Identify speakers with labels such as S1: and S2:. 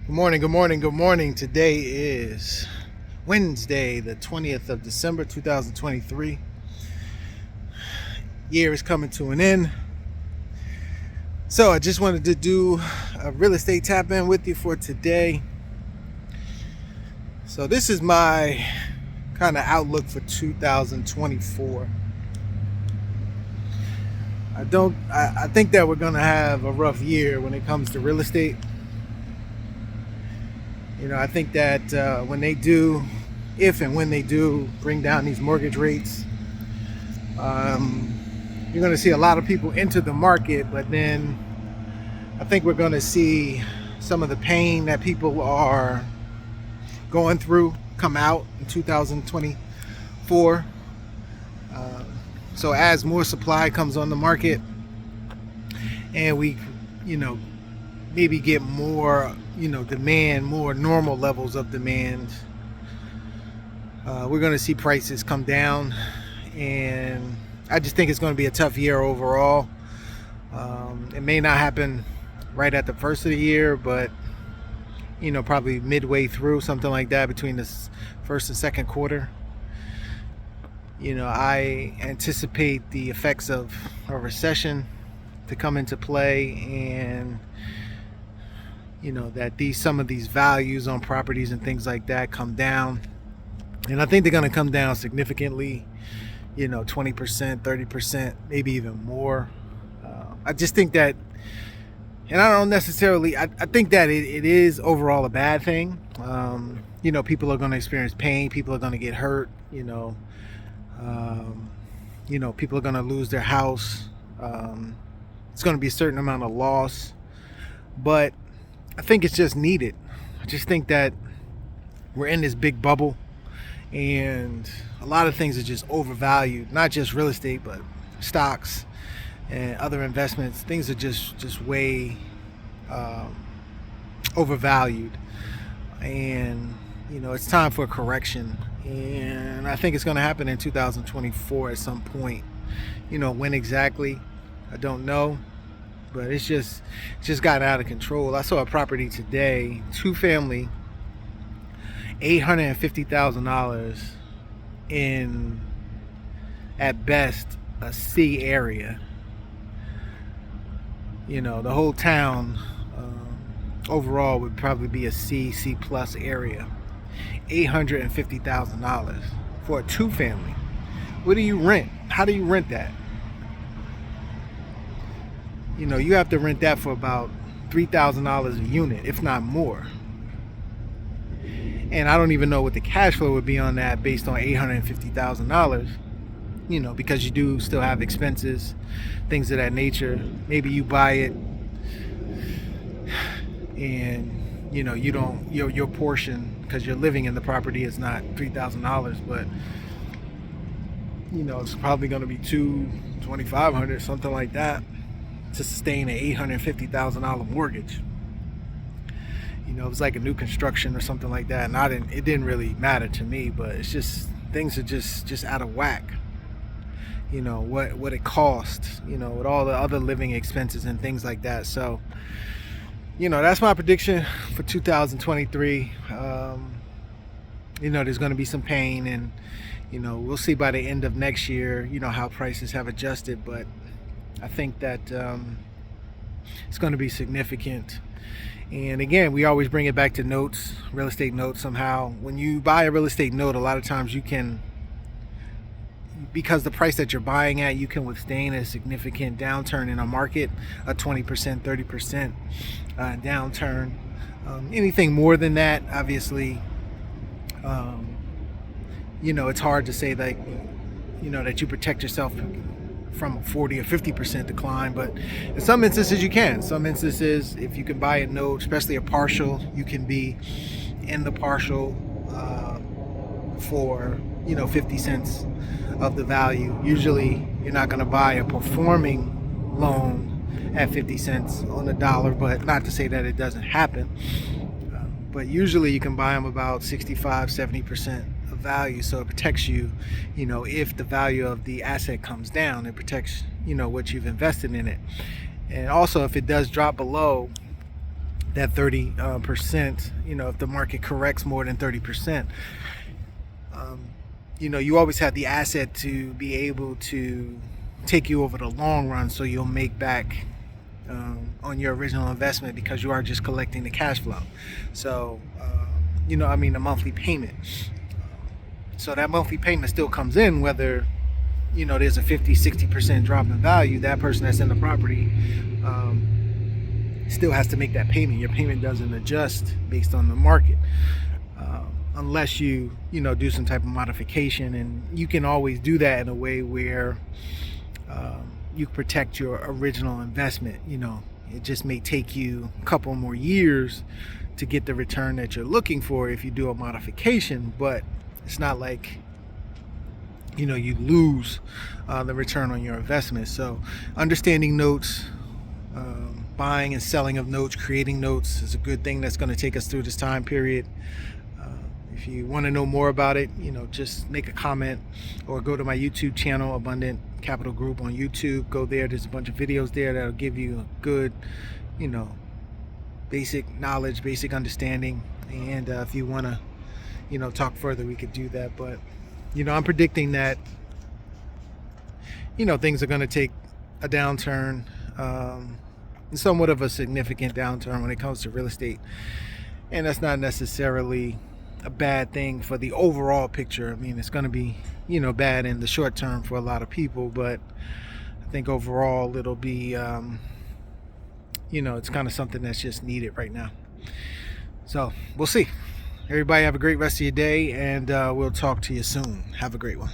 S1: Good morning, good morning, good morning. Today is Wednesday, the 20th of December, 2023. Year is coming to an end. So I just wanted to do a real estate tap in with you for today. So this is my kind of outlook for 2024. I think that we're going to have a rough year when it comes to real estate. I think that if and when they do bring down these mortgage rates, you're going to see a lot of people enter the market, but then I think we're going to see some of the pain that people are going through come out in 2024. So as more supply comes on the market and we, maybe get more, demand, more normal levels of demand, we're going to see prices come down. And I just think it's going to be a tough year overall. It may not happen right at the first of the year, but probably midway through, something like that, between the first and second quarter. I anticipate the effects of a recession to come into play, and that some of these values on properties and things like that come down. And I think they're going to come down significantly, 20%, 30%, maybe even more. I just think that, and I don't necessarily, I think that it is overall a bad thing. People are going to experience pain. People are going to get hurt. People are going to lose their house. It's going to be a certain amount of loss, but I think it's just needed. I just think that we're in this big bubble, and a lot of things are just overvalued. Not just real estate, but stocks and other investments. Things are just way overvalued, and it's time for a correction. And I think it's going to happen in 2024 at some point. When exactly, I don't know, but it's just gotten out of control. I saw a property today, 2-family, $850,000 in, at best, a C area. The whole town overall would probably be a C plus area. $850,000 for a 2-family. What do you rent? How do you rent that? You have to rent that for about $3,000 a unit, if not more. And I don't even know what the cash flow would be on that based on $850,000. Because you do still have expenses, things of that nature. Maybe you buy it and you don't, your portion, because you're living in the property, is not $3,000, but it's probably going to be $2,500, something like that, to sustain an $850,000 mortgage. It was like a new construction or something like that, and it didn't really matter to me, but it's just, things are just out of whack. What it costs, with all the other living expenses and things like that. So that's my prediction for 2023. There's going to be some pain, and we'll see by the end of next year how prices have adjusted, but I think that it's going to be significant. And again, we always bring it back to notes, real estate notes. Somehow when you buy a real estate note, a lot of times you can, because the price that you're buying at, you can withstand a significant downturn in a market, a 20%, 30% downturn. Anything more than that, obviously, it's hard to say that, that you protect yourself from a 40 or 50% decline, but in some instances you can. Some instances, if you can buy a note, especially a partial, you can be in the partial for 50 cents of the value. Usually you're not going to buy a performing loan at 50 cents on the dollar, but not to say that it doesn't happen. But usually you can buy them about 65, 70% of value, so it protects you, if the value of the asset comes down, it protects, what you've invested in it. And also, if it does drop below that 30%, if the market corrects more than 30%, you always have the asset to be able to take you over the long run, so you'll make back on your original investment, because you are just collecting the cash flow. So, the monthly payment. So that monthly payment still comes in, whether, there's a 50-60% drop in value. That person that's in the property still has to make that payment. Your payment doesn't adjust based on the market, unless you do some type of modification, and you can always do that in a way where you protect your original investment. It just may take you a couple more years to get the return that you're looking for if you do a modification, but it's not like you lose the return on your investment. So understanding notes, buying and selling of notes, creating notes is a good thing that's going to take us through this time period. If you want to know more about it, just make a comment or go to my YouTube channel, Abundant Capital Group on YouTube. Go there. There's a bunch of videos there that'll give you a good, basic knowledge, basic understanding. And if you want to, talk further, we could do that. But, I'm predicting that, things are going to take a downturn, somewhat of a significant downturn when it comes to real estate. And that's not necessarily a bad thing for the overall picture. I mean, it's going to be, bad in the short term for a lot of people, but I think overall it'll be, it's kind of something that's just needed right now. So we'll see. Everybody have a great rest of your day, and we'll talk to you soon. Have a great one.